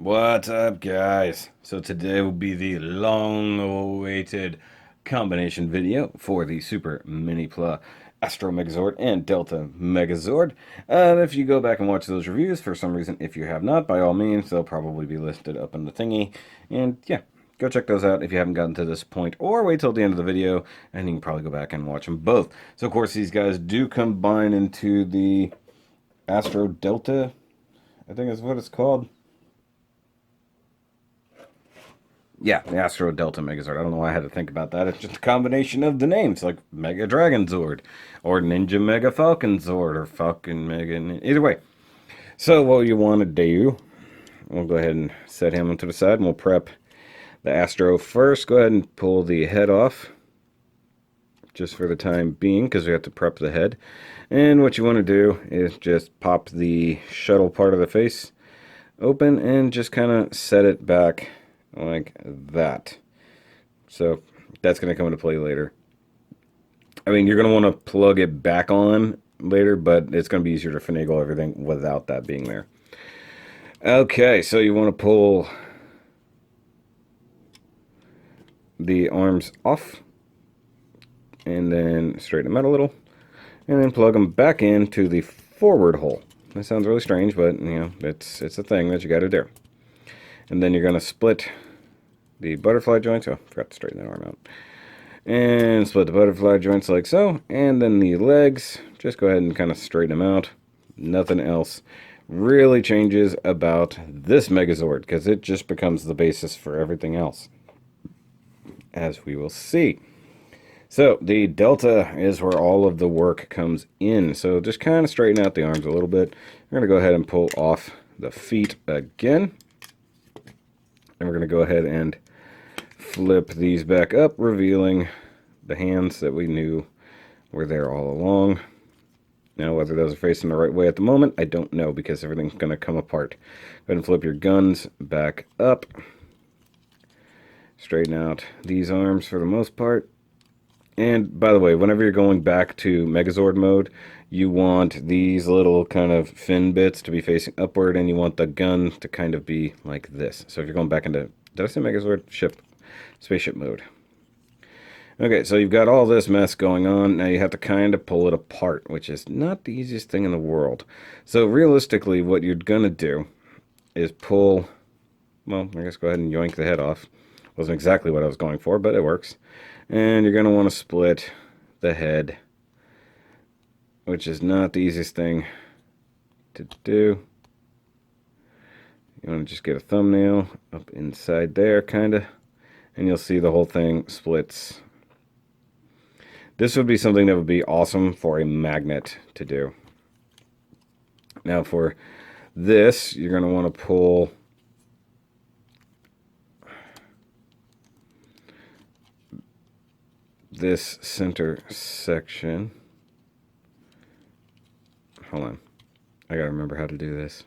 What's up, guys? So today will be the long-awaited combination video for the Super MINIPLA Astro Megazord and Delta Megazord. If you go back and watch those reviews, for some reason, if you have not, by all means, they'll probably be listed up in the thingy. And yeah, go check those out if you haven't gotten to this point, or wait till the end of the video, and you can probably go back and watch them both. So, of course, these guys do combine into the Astro Delta, I think is what it's called. Yeah, the Astro Delta Megazord. I don't know why I had to think about that. It's just a combination of the names, like Mega Dragon Zord, or Ninja Mega Falcon Zord, or Falcon Mega... Either way. So what you want to do, we'll go ahead and set him to the side, and we'll prep the Astro first. Go ahead and pull the head off, just for the time being, because we have to prep the head. And what you want to do is just pop the shuttle part of the face open, and just kind of set it back like that. So that's going to come into play later. I mean, you're going to want to plug it back on later, but it's going to be easier to finagle everything without that being there. Okay, so you want to pull the arms off, and then straighten them out a little, and then plug them back into the forward hole. That sounds really strange, but you know, it's a thing that you got to do. And then you're going to split the butterfly joints. Oh, I forgot to straighten that arm out. And split the butterfly joints like so. And then the legs, just go ahead and kind of straighten them out. Nothing else really changes about this Megazord, because it just becomes the basis for everything else, as we will see. So the Delta is where all of the work comes in. So just kind of straighten out the arms a little bit. We're going to go ahead and pull off the feet again. And we're going to go ahead and flip these back up, revealing the hands that we knew were there all along. Now, whether those are facing the right way at the moment, I don't know, because everything's going to come apart. Go ahead and flip your guns back up. Straighten out these arms for the most part. And, by the way, whenever you're going back to Megazord mode, you want these little kind of fin bits to be facing upward, and you want the gun to kind of be like this. So if you're going back into, did I say Megazord? Spaceship mode. Okay, so you've got all this mess going on. Now you have to kind of pull it apart, which is not the easiest thing in the world. So realistically, what you're going to do is pull, well, I guess go ahead and yoink the head off. Wasn't exactly what I was going for, but it works. And you're going to want to split the head, which is not the easiest thing to do. You want to just get a thumbnail up inside there, kind of, and you'll see the whole thing splits. This would be something that would be awesome for a magnet to do. Now for this, you're going to want to pull this center section. Hold on. I gotta remember how to do this.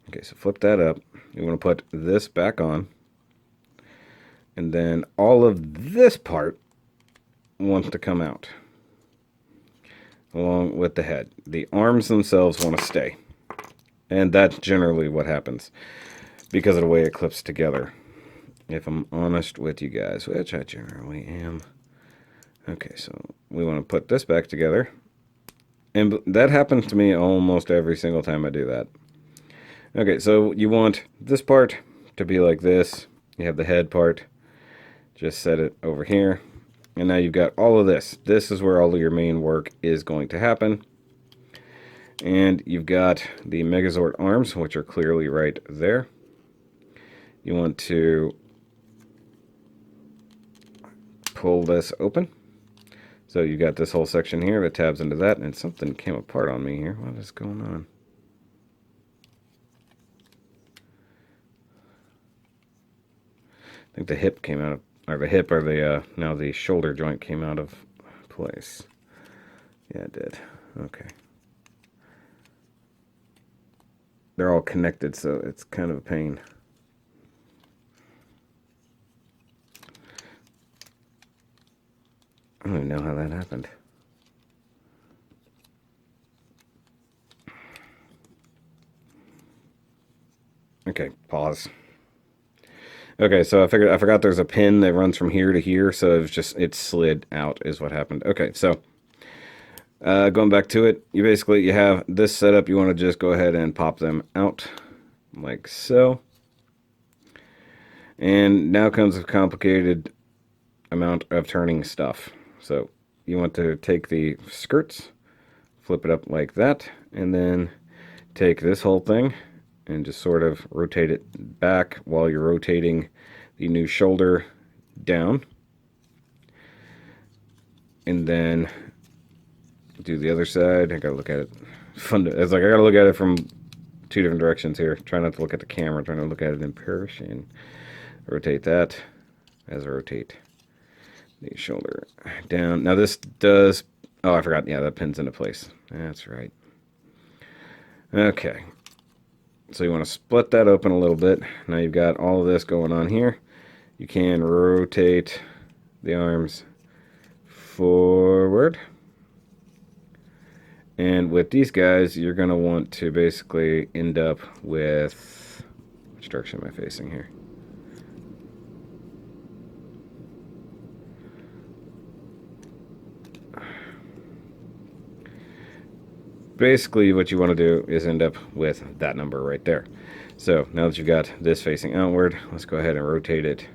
Okay, so flip that up. You want to put this back on. And then all of this part wants to come out, along with the head. The arms themselves want to stay. And that's generally what happens, because of the way it clips together. If I'm honest with you guys, which I generally am. Okay, so we want to put this back together. And that happens to me almost every single time I do that. Okay, so you want this part to be like this. You have the head part. Just set it over here. And now you've got all of this. This is where all of your main work is going to happen. And you've got the Megazord arms, which are clearly right there. You want to pull this open. So you got this whole section here that tabs into that, and something came apart on me here. What is going on? I think the hip came out of, or the hip, or the, now the shoulder joint came out of place. Yeah, it did. Okay. They're all connected, so it's kind of a pain. I don't even know how that happened. Okay, pause. Okay, so I forgot there's a pin that runs from here to here, so it slid out is what happened. Okay, so going back to it, you have this setup. You want to just go ahead and pop them out like so. And now comes a complicated amount of turning stuff. So you want to take the skirts, flip it up like that, and then take this whole thing and just sort of rotate it back while you're rotating the new shoulder down. And then do the other side. I gotta look at it. It's like I gotta look at it from two different directions here. Try not to look at the camera. Trying to look at it in person. Rotate that as I rotate the shoulder down. Now this does. Oh, I forgot. Yeah, that pins into place. That's right. Okay. So you want to split that open a little bit. Now you've got all of this going on here. You can rotate the arms forward. And with these guys, you're going to want to basically end up with... Which direction am I facing here? Basically, what you want to do is end up with that number right there. So now that you've got this facing outward, let's go ahead and rotate it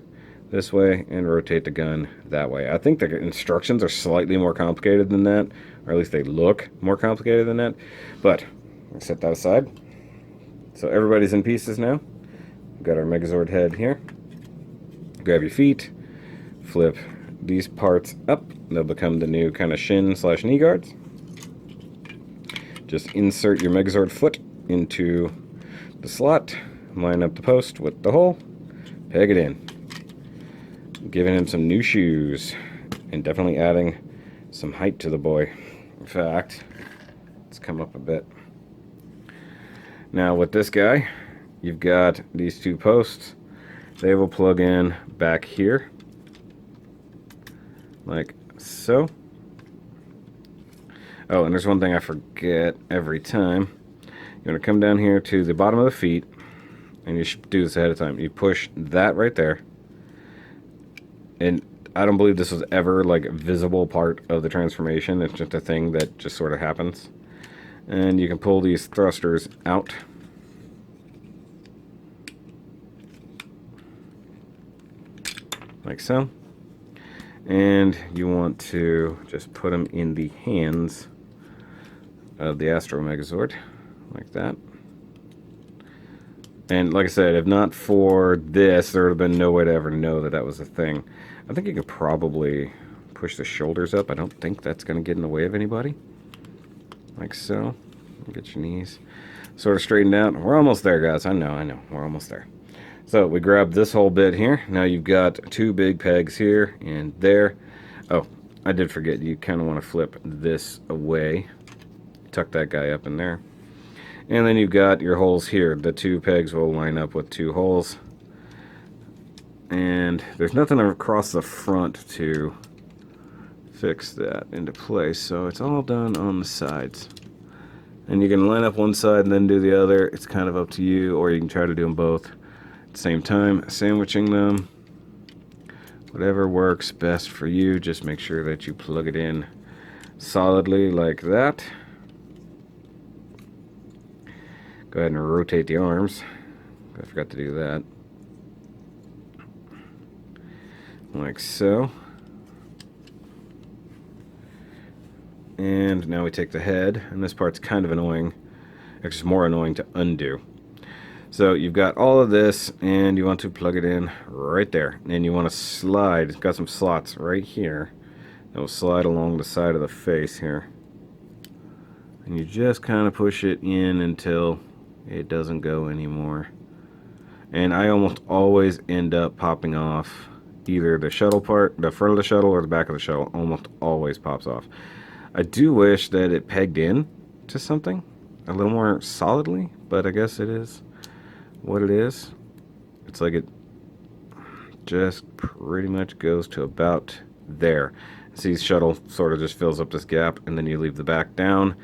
this way and rotate the gun that way. I think the instructions are slightly more complicated than that, or at least they look more complicated than that. But let's set that aside. So everybody's in pieces now. We've got our Megazord head here. Grab your feet, flip these parts up. They'll become the new kind of shin/knee guards. Just insert your Megazord foot into the slot, line up the post with the hole, peg it in. Giving him some new shoes, and definitely adding some height to the boy. In fact, let's come up a bit. Now with this guy, you've got these two posts. They will plug in back here, like so. Oh, and there's one thing I forget every time. You want to come down here to the bottom of the feet, and you should do this ahead of time. You push that right there, and I don't believe this was ever like a visible part of the transformation. It's just a thing that just sort of happens. And you can pull these thrusters out. Like so. And you want to just put them in the hands of the Astro Megazord, like that. And like I said, if not for this, there would have been no way to ever know that that was a thing. I think you could probably push the shoulders up. I don't think that's going to get in the way of anybody. Like so. Get your knees sort of straightened out. We're almost there, guys. I know. We're almost there. So we grab this whole bit here. Now you've got two big pegs here and there. Oh, I did forget. You kind of want to flip this away. Tuck that guy up in there. And then you've got your holes here. The two pegs will line up with two holes. And there's nothing across the front to fix that into place. So it's all done on the sides. And you can line up one side and then do the other. It's kind of up to you. Or you can try to do them both at the same time. Sandwiching them. Whatever works best for you. Just make sure that you plug it in solidly like that. Go ahead and rotate the arms. I forgot to do that. Like so. And now we take the head, and this part's kind of annoying. It's more annoying to undo. So you've got all of this, and you want to plug it in right there. And you want to slide. It's got some slots right here. That will slide along the side of the face here. And you just kind of push it in until it doesn't go anymore. And I almost always end up popping off either the shuttle part, the front of the shuttle, or the back of the shuttle. Almost always pops off. I do wish that it pegged in to something a little more solidly, but I guess it is what it is. It's like it just pretty much goes to about there. See, shuttle sort of just fills up this gap, and then you leave the back down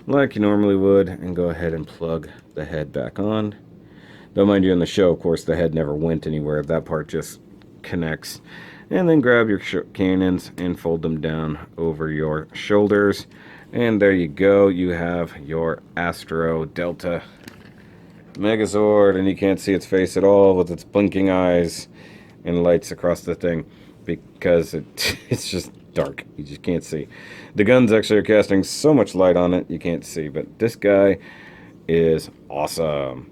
like you normally would, and go ahead and plug the head back on. Though, mind you, in the show, of course, the head never went anywhere. That part just connects. And then grab your cannons and fold them down over your shoulders. And there you go. You have your Astro Delta Megazord, and you can't see its face at all with its blinking eyes and lights across the thing because it's just dark. You just can't see. The guns actually are casting so much light on it you can't see, but this guy is awesome.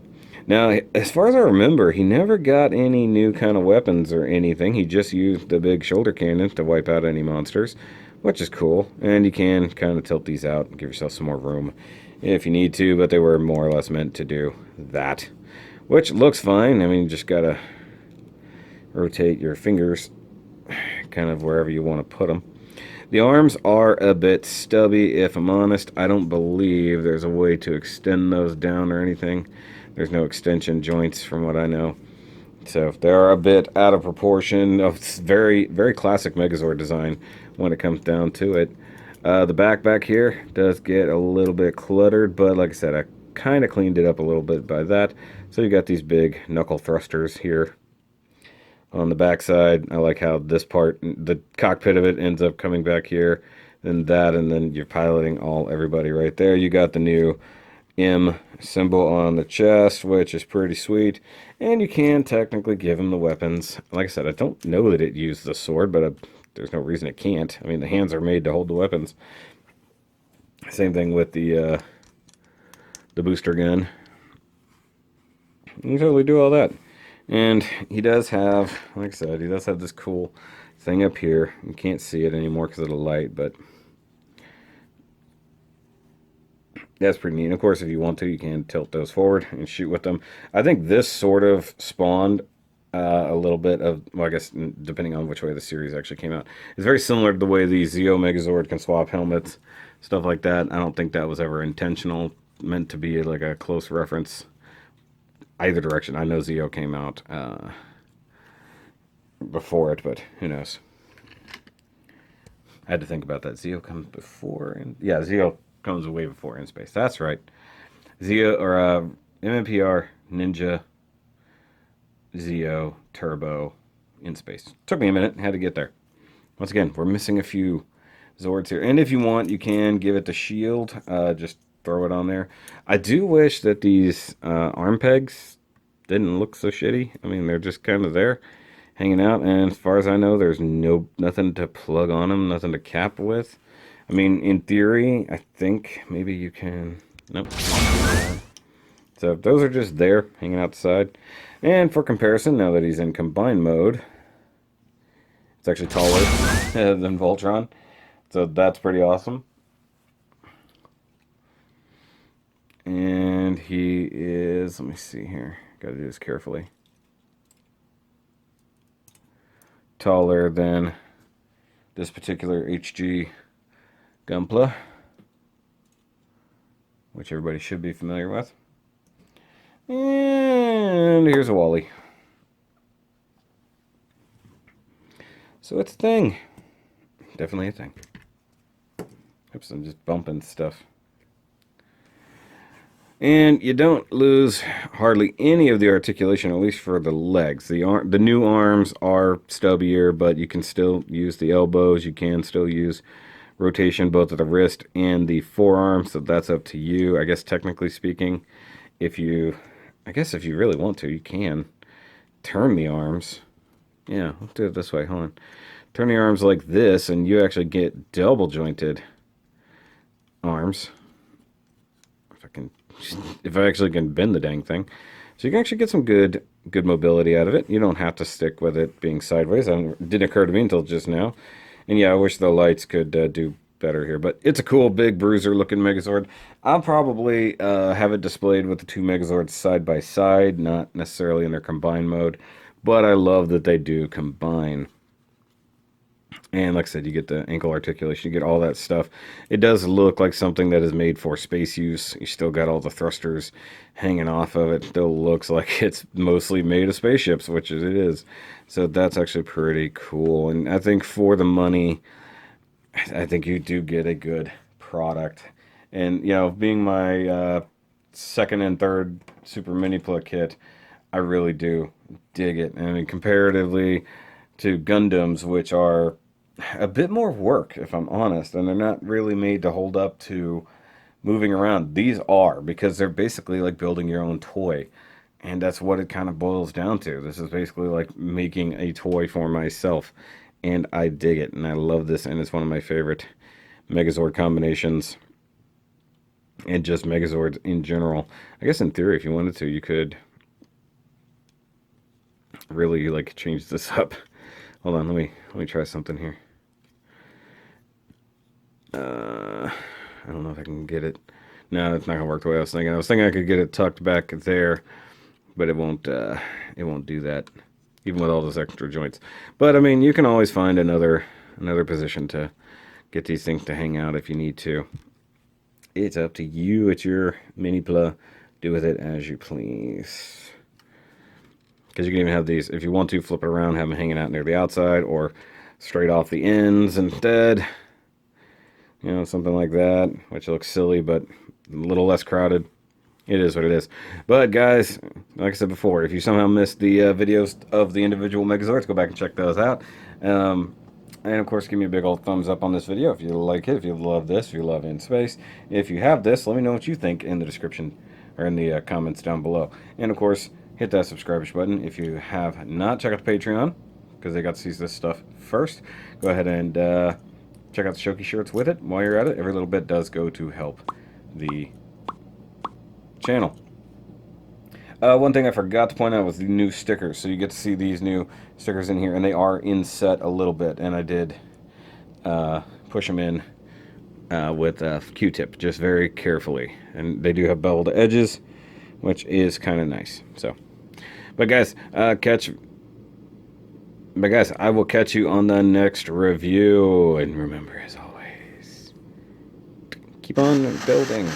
Now, as far as I remember, he never got any new kind of weapons or anything. He just used the big shoulder cannon to wipe out any monsters, which is cool. And you can kind of tilt these out and give yourself some more room if you need to, but they were more or less meant to do that, which looks fine. I mean, you just gotta rotate your fingers kind of wherever you want to put them. The arms are a bit stubby, if I'm honest. I don't believe there's a way to extend those down or anything. There's no extension joints from what I know. So they are a bit out of proportion. Of very, very classic Megazord design when it comes down to it. The back here does get a little bit cluttered, but like I said, I kind of cleaned it up a little bit by that. So you got these big knuckle thrusters here on the back side. I like how this part, the cockpit of it, ends up coming back here, and then you're piloting everybody right there. You got the new M symbol on the chest, which is pretty sweet, and you can technically give him the weapons. Like I said, I don't know that it used the sword, but there's no reason it can't. I mean, the hands are made to hold the weapons. Same thing with the booster gun. You can totally do all that. And he does have, like I said, he does have this cool thing up here. You can't see it anymore because of the light, but that's pretty neat. And of course, if you want to, you can tilt those forward and shoot with them. I think this sort of spawned a little bit of, well, I guess, depending on which way the series actually came out. It's very similar to the way the Zeo Megazord can swap helmets, stuff like that. I don't think that was ever intentional, meant to be like a close reference either direction. I know Zeo came out before it, but who knows. I had to think about that. Zeo comes before, and yeah, Zeo comes way before in space. That's right. Zeo, or MMPR, Ninja, Zeo, Turbo, in space. Took me a minute. Had to get there. Once again, we're missing a few Zords here. And if you want, you can give it the shield. Just throw it on there. I do wish that these arm pegs didn't look so shitty. I mean, they're just kind of there, hanging out. And as far as I know, there's nothing to plug on them, nothing to cap with. I mean, in theory, I think maybe you can... Nope. So those are just there, hanging out the side. And for comparison, now that he's in combined mode, it's actually taller than Voltron. So that's pretty awesome. And he is, let me see here, gotta do this carefully, taller than this particular HG Gunpla, which everybody should be familiar with. And here's a Wally. So it's a thing. Definitely a thing. Oops, I'm just bumping stuff. And you don't lose hardly any of the articulation, at least for the legs. The new arms are stubbier, but you can still use the elbows. You can still use rotation both of the wrist and the forearm, so that's up to you. I guess technically speaking, if you really want to, you can turn the arms. Yeah, let's do it this way. Hold on. Turn the arms like this, and you actually get double jointed arms. If I actually can bend the dang thing. So you can actually get some good mobility out of it. You don't have to stick with it being sideways. It didn't occur to me until just now. And yeah, I wish the lights could do better here. But it's a cool, big, bruiser-looking Megazord. I'll probably have it displayed with the two Megazords side by side, not necessarily in their combined mode. But I love that they do combine. And like I said, you get the ankle articulation, you get all that stuff. It does look like something that is made for space use. You still got all the thrusters hanging off of it. Still looks like it's mostly made of spaceships, which it is. So that's actually pretty cool. And I think for the money, I think you do get a good product. And, you know, being my second and third Super MINIPLA kit, I really do dig it. I mean, comparatively to Gundams, which are a bit more work, if I'm honest, and they're not really made to hold up to moving around. These are, because they're basically like building your own toy. And that's what it kind of boils down to. This is basically like making a toy for myself. And I dig it. And I love this. And it's one of my favorite Megazord combinations. And just Megazords in general. I guess in theory, if you wanted to, you could really like change this up. Hold on, let me try something here. I don't know if I can get it. No, it's not gonna work the way I was thinking. I was thinking I could get it tucked back there, but it won't do that, even with all those extra joints. But I mean, you can always find another position to get these things to hang out if you need to. It's up to you. It's your MINIPLA. Do with it as you please. Because you can even have these, if you want to, flip it around, have them hanging out near the outside, or straight off the ends instead. You know, something like that, which looks silly, but a little less crowded. It is what it is. But guys, like I said before, if you somehow missed the videos of the individual Megazords, go back and check those out. And of course, give me a big old thumbs up on this video if you like it, if you love this, if you love In Space. If you have this, let me know what you think in the description or in the comments down below. And of course, hit that subscribe button if you have not. Check out the Patreon, because they got to see this stuff first. Go ahead and check out the Shoky shirts with it while you're at it. Every little bit does go to help the channel. One thing I forgot to point out was the new stickers. So you get to see these new stickers in here, and they are inset a little bit. And I did push them in with a Q-tip, just very carefully. And they do have beveled edges, which is kind of nice. So, but guys, I will catch you on the next review. And remember, as always, keep on building.